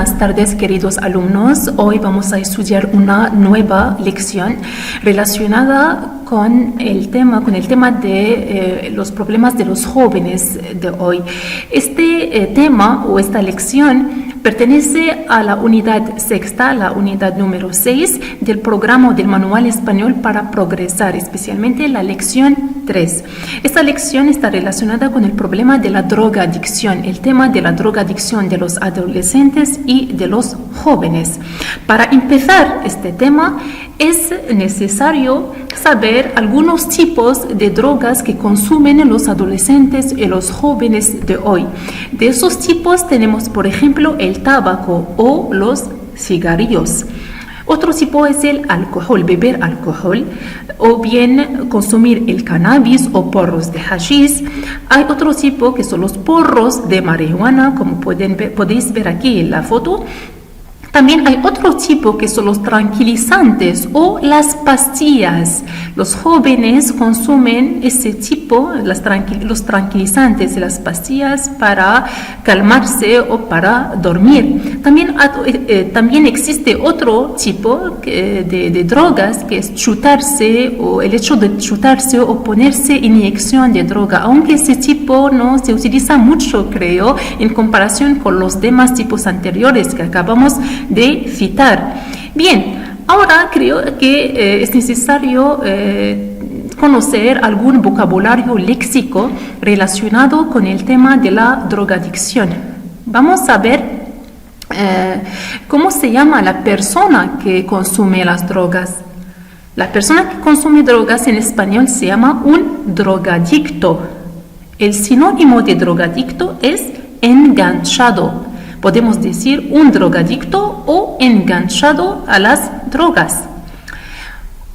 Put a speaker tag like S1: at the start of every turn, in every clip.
S1: buenas tardes, queridos alumnos. Hoy vamos a estudiar una nueva lección relacionada con el tema de los problemas de los jóvenes de hoy. Este tema o esta lección pertenece a la unidad sexta, la unidad número 6 del programa del Manual Español para Progresar, especialmente la lección 3. Esta lección está relacionada con el problema de la drogadicción, el tema de la drogadicción de los adolescentes y de los jóvenes. Para empezar este tema, es necesario saber algunos tipos de drogas que consumen los adolescentes y los jóvenes de hoy. De esos tipos tenemos, por ejemplo, el tabaco o los cigarrillos. Otro tipo es el alcohol, beber alcohol, o bien consumir el cannabis o porros de hashish. Hay otro tipo que son los porros de marihuana, como podéis ver aquí en la foto. También hay otro tipo que son los tranquilizantes o las pastillas. Los jóvenes consumen ese tipo, los tranquilizantes y las pastillas para calmarse o para dormir. También existe otro tipo de drogas que es chutarse o el hecho de chutarse o ponerse inyección de droga, aunque ese tipo no se utiliza mucho, creo, en comparación con los demás tipos anteriores que acabamos de citar. Bien, ahora creo que es necesario conocer algún vocabulario léxico relacionado con el tema de la drogadicción. Vamos a ver cómo se llama la persona que consume las drogas. La persona que consume drogas en español se llama un drogadicto. El sinónimo de drogadicto es enganchado. Podemos decir un drogadicto o enganchado a las drogas.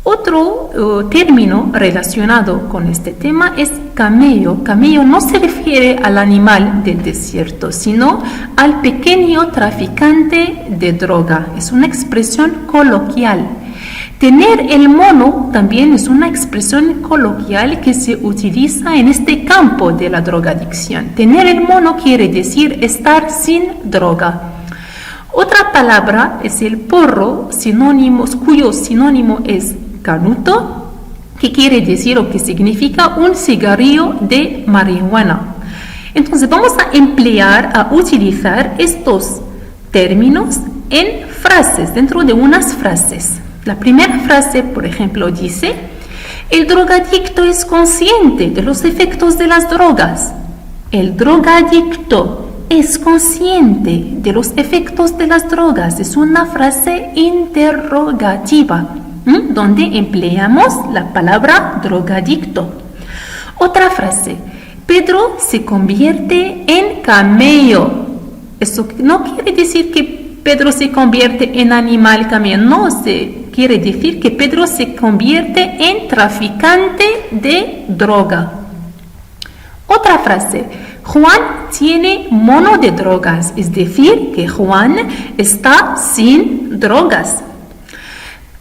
S1: Otro término relacionado con este tema es camello. Camello no se refiere al animal del desierto, sino al pequeño traficante de droga. Es una expresión coloquial. Tener el mono también es una expresión coloquial que se utiliza en este campo de la drogadicción. Tener el mono quiere decir estar sin droga. Otra palabra es el porro, cuyo sinónimo es canuto, que quiere decir o que significa un cigarrillo de marihuana. Entonces vamos a utilizar estos términos en frases, dentro de unas frases. La primera frase, por ejemplo, dice: el drogadicto es consciente de los efectos de las drogas. El drogadicto es consciente de los efectos de las drogas. Es una frase interrogativa, donde empleamos la palabra drogadicto. Otra frase: Pedro se convierte en camello. Eso no quiere decir que Pedro se convierte en animal camello, no, quiere decir que Pedro se convierte en traficante de droga. Otra frase: Juan tiene mono de drogas, es decir, que Juan está sin drogas.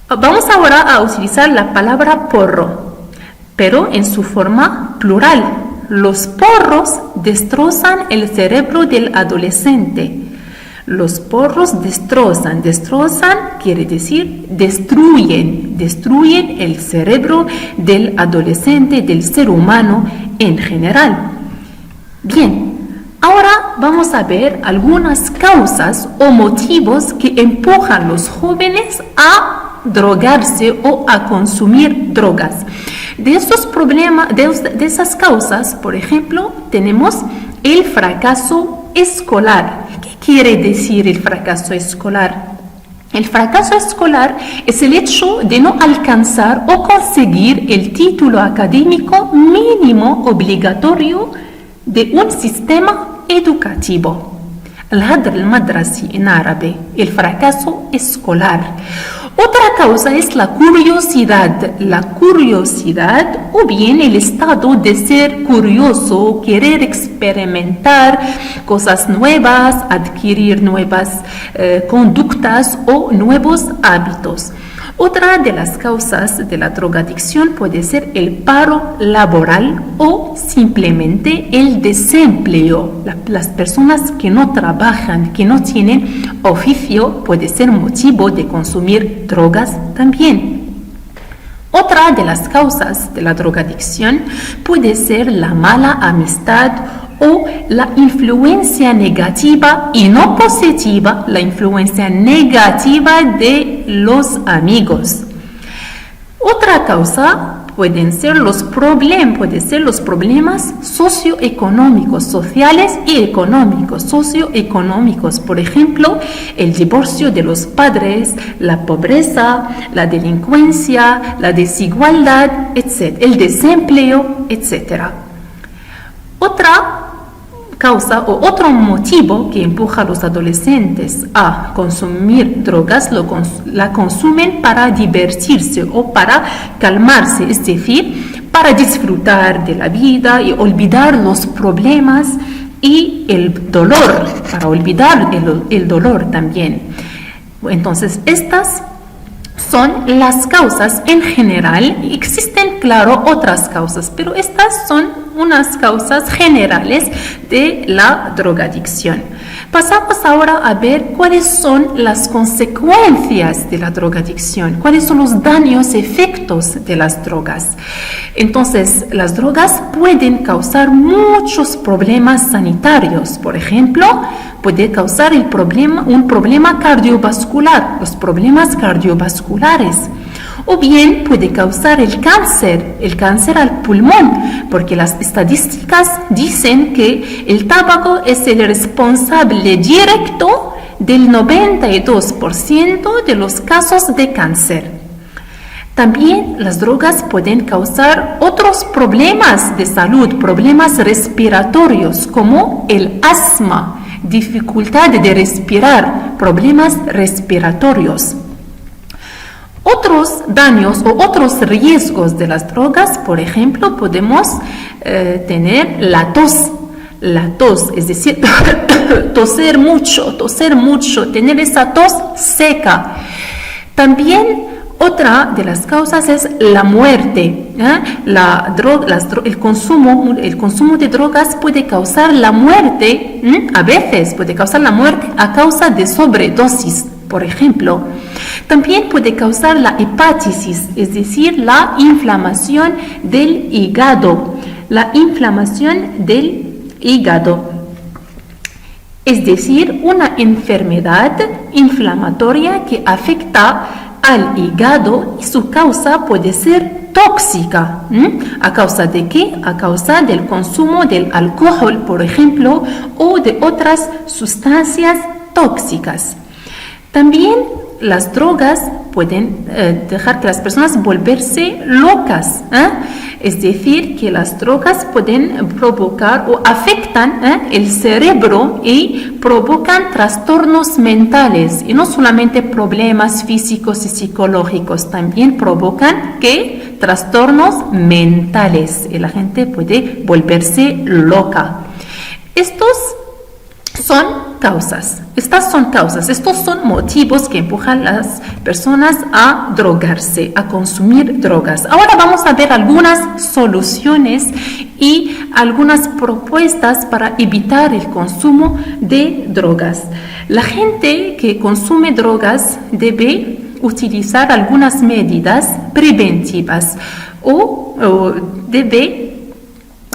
S1: Vamos ahora a utilizar la palabra porro, pero en su forma plural. Los porros destrozan el cerebro del adolescente. Los porros destrozan quiere decir destruyen el cerebro del adolescente, del ser humano en general. Bien, ahora vamos a ver algunas causas o motivos que empujan a los jóvenes a drogarse o a consumir drogas. De estos problemas, de esas causas, por ejemplo, tenemos el fracaso escolar. ¿Qué quiere decir el fracaso escolar? El fracaso escolar es el hecho de no alcanzar o conseguir el título académico mínimo obligatorio de un sistema educativo. الهدر المدرسي en árabe, el fracaso escolar. Otra causa es la curiosidad o bien el estado de ser curioso, querer experimentar cosas nuevas, adquirir nuevas conductas o nuevos hábitos. Otra de las causas de la drogadicción puede ser el paro laboral o simplemente el desempleo. Las personas que no trabajan, que no tienen oficio, puede ser motivo de consumir drogas también. Otra de las causas de la drogadicción puede ser la mala amistad o la influencia negativa y no positiva, la influencia negativa de los amigos. Otra causa pueden ser los problemas socioeconómicos, sociales y económicos. Socioeconómicos, por ejemplo, el divorcio de los padres, la pobreza, la delincuencia, la desigualdad, etc., el desempleo, etc. Otra causa o otro motivo que empuja a los adolescentes a consumir drogas, la consumen para divertirse o para calmarse, es decir, para disfrutar de la vida y olvidar los problemas y el dolor, para olvidar el dolor también. Entonces, estas son las causas en general. Existen, claro, otras causas, pero estas son unas causas generales de la drogadicción. Pasamos ahora a ver cuáles son las consecuencias de la drogadicción, cuáles son los daños, efectos de las drogas. Entonces, las drogas pueden causar muchos problemas sanitarios. Por ejemplo, puede causar un problema cardiovascular, los problemas cardiovasculares. O bien puede causar el cáncer al pulmón, porque las estadísticas dicen que el tabaco es el responsable directo del 92% de los casos de cáncer. También las drogas pueden causar otros problemas de salud, problemas respiratorios como el asma, dificultad de respirar, problemas respiratorios. Otros daños o otros riesgos de las drogas, por ejemplo, podemos tener la tos, es decir, toser mucho, tener esa tos seca. También otra de las causas es la muerte. El consumo de drogas puede causar la muerte, a veces puede causar la muerte a causa de sobredosis, por ejemplo. También puede causar la hepatitis, es decir, la inflamación del hígado. Es decir, una enfermedad inflamatoria que afecta al hígado y su causa puede ser tóxica. ¿A causa de qué? A causa del consumo del alcohol, por ejemplo, o de otras sustancias tóxicas. También las drogas pueden dejar que las personas volverse locas. Es decir, que las drogas pueden provocar o afectan el cerebro y provocan trastornos mentales. Y no solamente problemas físicos y psicológicos, también provocan trastornos mentales. Y la gente puede volverse loca. Estas son causas, estos son motivos que empujan a las personas a drogarse, a consumir drogas. Ahora vamos a ver algunas soluciones y algunas propuestas para evitar el consumo de drogas. La gente que consume drogas debe utilizar algunas medidas preventivas o debe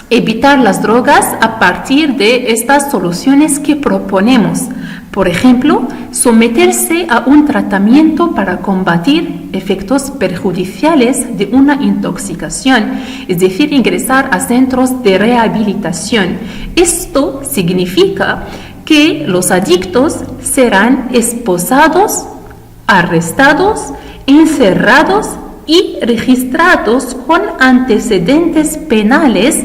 S1: evitar las drogas a partir de estas soluciones que proponemos. Por ejemplo, someterse a un tratamiento para combatir efectos perjudiciales de una intoxicación, es decir, ingresar a centros de rehabilitación. Esto significa que los adictos serán esposados, arrestados, encerrados y registrados con antecedentes penales,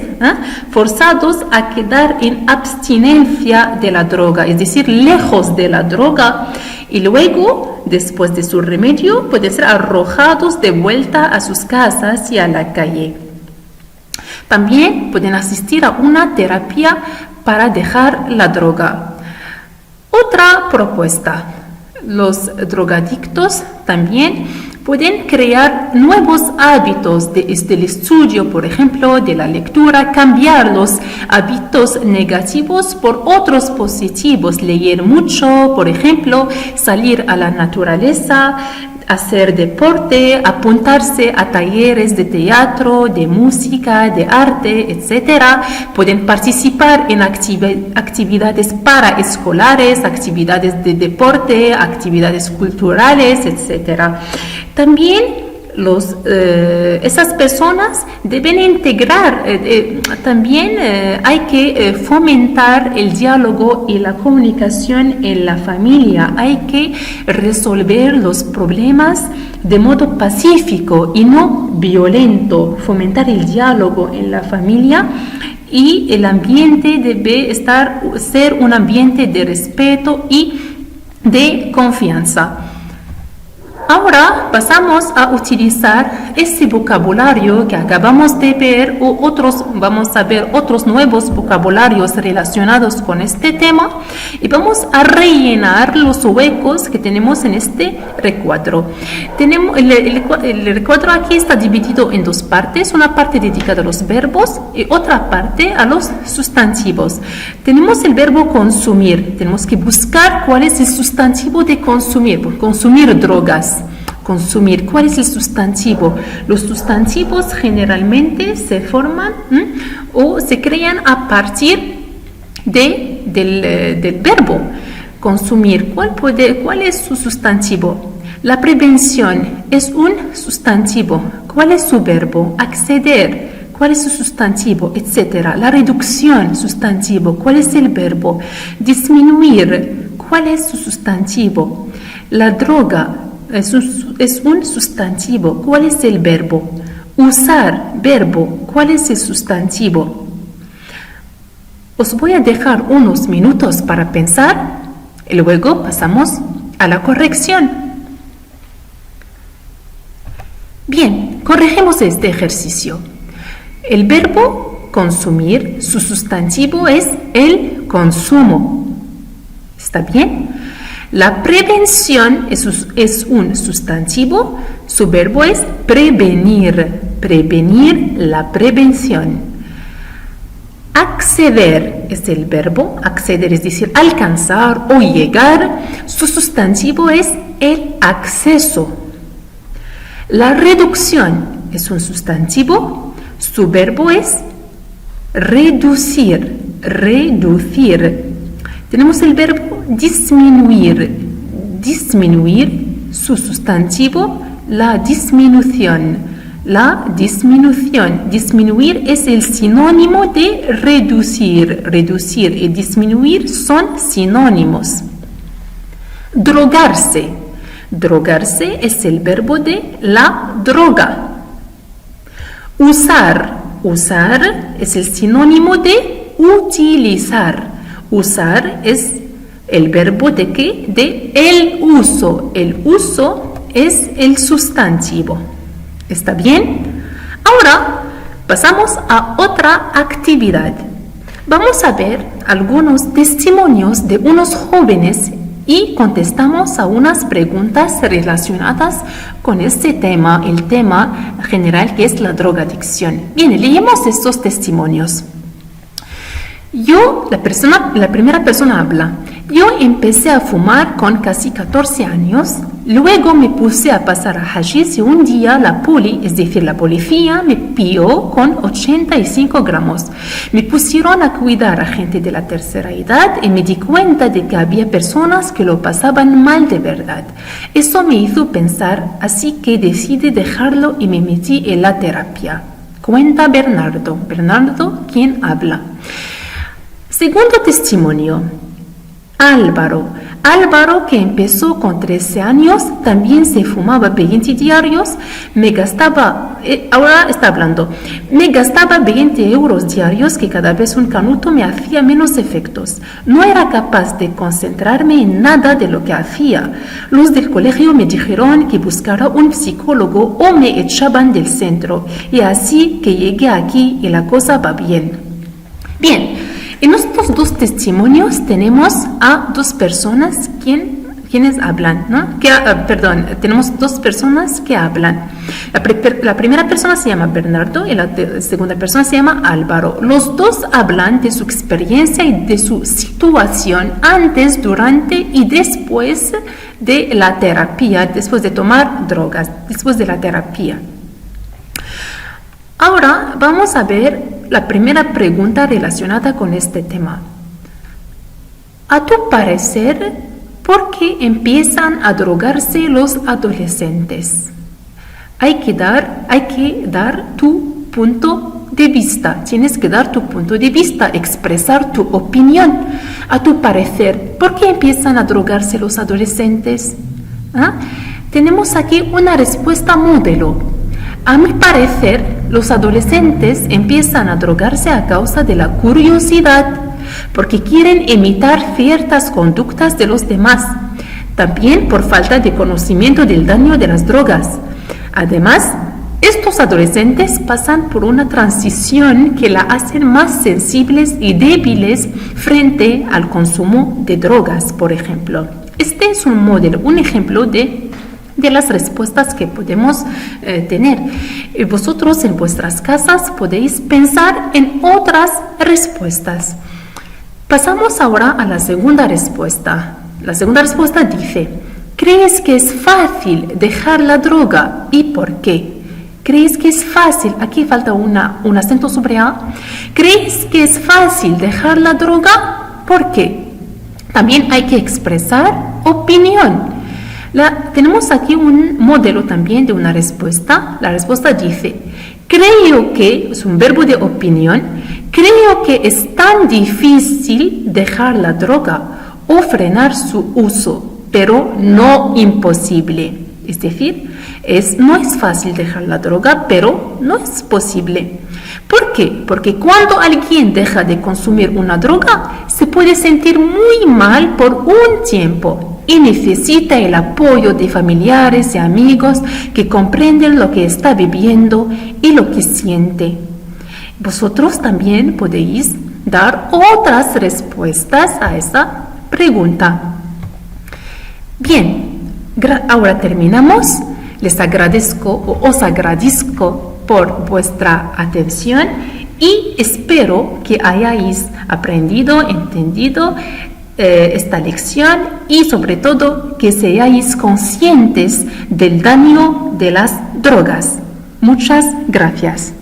S1: forzados a quedar en abstinencia de la droga, es decir, lejos de la droga, y luego, después de su remedio, pueden ser arrojados de vuelta a sus casas y a la calle. También pueden asistir a una terapia para dejar la droga. Otra propuesta: los drogadictos también pueden crear nuevos hábitos del estudio, por ejemplo, de la lectura, cambiar los hábitos negativos por otros positivos, leer mucho, por ejemplo, salir a la naturaleza, hacer deporte, apuntarse a talleres de teatro, de música, de arte, etc. Pueden participar en actividades paraescolares, actividades de deporte, actividades culturales, etc. También esas personas deben integrar, también hay que fomentar el diálogo y la comunicación en la familia, hay que resolver los problemas de modo pacífico y no violento, fomentar el diálogo en la familia y el ambiente debe ser un ambiente de respeto y de confianza. Ahora pasamos a utilizar ese vocabulario que acabamos de ver o vamos a ver otros nuevos vocabularios relacionados con este tema y vamos a rellenar los huecos que tenemos en este recuadro. El recuadro aquí está dividido en dos partes, una parte dedicada a los verbos y otra parte a los sustantivos. Tenemos el verbo consumir, tenemos que buscar cuál es el sustantivo de consumir, por consumir drogas. Consumir, ¿cuál es el sustantivo? Los sustantivos generalmente se forman o se crean a partir del verbo. Consumir, ¿cuál es su sustantivo? La prevención es un sustantivo. ¿Cuál es su verbo? Acceder. ¿Cuál es su sustantivo? Etcétera. La reducción, sustantivo. ¿Cuál es el verbo? Disminuir. ¿Cuál es su sustantivo? La droga es un sustantivo. ¿Cuál es el verbo? Usar, verbo. ¿Cuál es el sustantivo? Os voy a dejar unos minutos para pensar y luego pasamos a la corrección. Bien, corregimos este ejercicio. El verbo consumir, su sustantivo es el consumo. ¿Está bien? La prevención es un sustantivo, su verbo es prevenir, prevenir la prevención. Acceder es el verbo, acceder es decir alcanzar o llegar, su sustantivo es el acceso. La reducción es un sustantivo, su verbo es reducir, reducir. Tenemos el verbo disminuir, disminuir, su sustantivo, la disminución. La disminución, disminuir es el sinónimo de reducir, reducir y disminuir son sinónimos. Drogarse, drogarse es el verbo de la droga. Usar, usar es el sinónimo de utilizar. Usar es el verbo de ¿qué? De el uso. El uso es el sustantivo. ¿Está bien? Ahora pasamos a otra actividad. Vamos a ver algunos testimonios de unos jóvenes y contestamos a unas preguntas relacionadas con este tema, el tema general que es la drogadicción. Bien, leemos estos testimonios. La primera persona habla. Yo empecé a fumar con casi 14 años, luego me puse a pasar a hashish y un día la policía me pilló con 85 gramos. Me pusieron a cuidar a gente de la tercera edad y me di cuenta de que había personas que lo pasaban mal de verdad. Eso me hizo pensar, así que decidí dejarlo y me metí en la terapia. Cuenta Bernardo. Bernardo, ¿quién habla? Segundo testimonio, Álvaro, que empezó con 13 años, también se fumaba 20 diarios, ahora está hablando, me gastaba 20 euros diarios que cada vez un canuto me hacía menos efectos. No era capaz de concentrarme en nada de lo que hacía. Los del colegio me dijeron que buscara un psicólogo o me echaban del centro, y así que llegué aquí y la cosa va bien. Bien. En estos dos testimonios tenemos a dos personas ¿Quiénes hablan? ¿No? Perdón, tenemos dos personas que hablan. La primera persona se llama Bernardo y la segunda persona se llama Álvaro. Los dos hablan de su experiencia y de su situación antes, durante y después de la terapia, después de tomar drogas, después de la terapia. Ahora vamos a ver la primera pregunta relacionada con este tema. A tu parecer, ¿por qué empiezan a drogarse los adolescentes? Hay que dar tu punto de vista. Tienes que dar tu punto de vista, expresar tu opinión. A tu parecer, ¿por qué empiezan a drogarse los adolescentes? Tenemos aquí una respuesta modelo. A mi parecer, los adolescentes empiezan a drogarse a causa de la curiosidad, porque quieren imitar ciertas conductas de los demás, también por falta de conocimiento del daño de las drogas. Además, estos adolescentes pasan por una transición que la hacen más sensibles y débiles frente al consumo de drogas, por ejemplo. Este es un ejemplo de las respuestas que podemos tener. Vosotros en vuestras casas podéis pensar en otras respuestas. Pasamos ahora a la segunda respuesta. La segunda respuesta dice, ¿crees que es fácil dejar la droga y por qué? ¿Crees que es fácil? Aquí falta un acento sobre A. ¿Crees que es fácil dejar la droga? ¿Por qué? También hay que expresar opinión. Tenemos aquí un modelo también de una respuesta. La respuesta dice, creo que, es un verbo de opinión, creo que es tan difícil dejar la droga o frenar su uso, pero no imposible. Es decir, no es fácil dejar la droga, pero no es posible. ¿Por qué? Porque cuando alguien deja de consumir una droga, se puede sentir muy mal por un tiempo y necesita el apoyo de familiares y amigos que comprenden lo que está viviendo y lo que siente. Vosotros también podéis dar otras respuestas a esa pregunta. Bien, ahora terminamos. Os agradezco por vuestra atención y espero que hayáis aprendido, entendido esta lección y sobre todo que seáis conscientes del daño de las drogas. Muchas gracias.